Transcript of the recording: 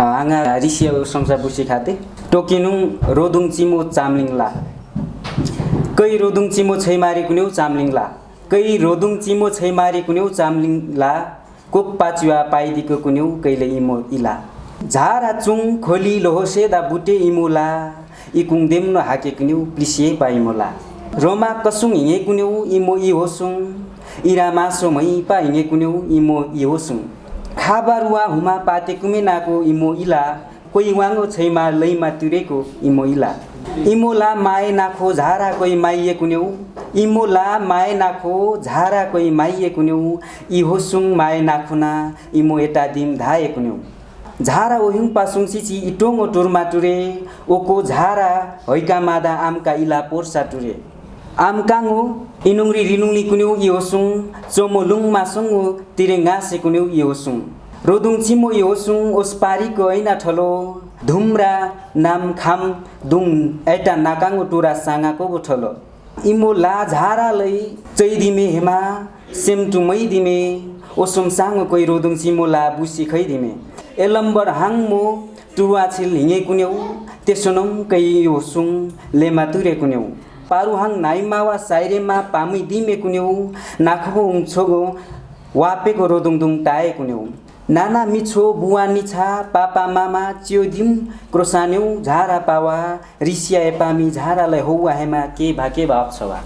आङा Risia संसा busy खाते टोकिनु रोदुङ चिमो चामलिङला कै रोदुङ चिमो छैमारी कुन्यौ चामलिङला कै रोदुङ चिमो छैमारी कुन्यौ चामलिङला कोक पाचुवा पाइदिको कुन्यौ कैले इमो इला झारा चुङ खोली लोहोसे दा बुटे इमोला इकुङ देम्नो हाके कुन्यौ प्लिसिए पाइमोला रोमा कसुङ हिँगे कुन्यौ इमो इ होसुङ इरा मासो मै पा हिँगे कुन्यौ इमो इ होसुङ खाबारुवा हुमा पाते कुमेनाको इमो इला कोही वाङो छैमा लैमा तिरेको इमो इला इमोला माए नाखो झारा कोही माइए कुन्यौ इमोला माए नाखो झारा कोही माइए कुन्यौ इ होसुङ माए नाखुना इमो एटा दिम धाए कुन्यौ झारा ओहिङ पासुङ सिची इटोङो टुरमा टुरे ओको झारा हैका मादा आमका इला पोर्सा टुरे आमकाङो इनुङरी रिनुङली कुन्यौ इ होसुङ चोमो लुङ मासुङो तिरे गासे कुन्यौ इ होसुङ रोदुङ चिमो इ होसुङ ओसपारीको ऐना ठलो धुम्रा नाम खाम दुङ एटा नाकाङो टुरा साङाको बोठलो इमो ला झारा लै चैदिमे हेमा सेमटु मै दिमे ओसुङ साङो कोही रोदुङ चिमो ला बुसी खै दिमे एलम्बर हाङमो टुवा छिल हिँगे कुन्यौ त्यसोनङ कै होसुङ लेमा तुरे कुन्यौ पारुहाङ नाइमावा साइरेमा पामी दिमे कुन्यौ नाखो उङछोगो वापेको रोदुङदुङ टाए कुन्यौ नाना मिछो बुवा निछा पापा मामा च्योदिम क्रोसान्यौ झारा पावा रिसिया एपामी झारालाई हौवा हेमा के भाके भाप छवा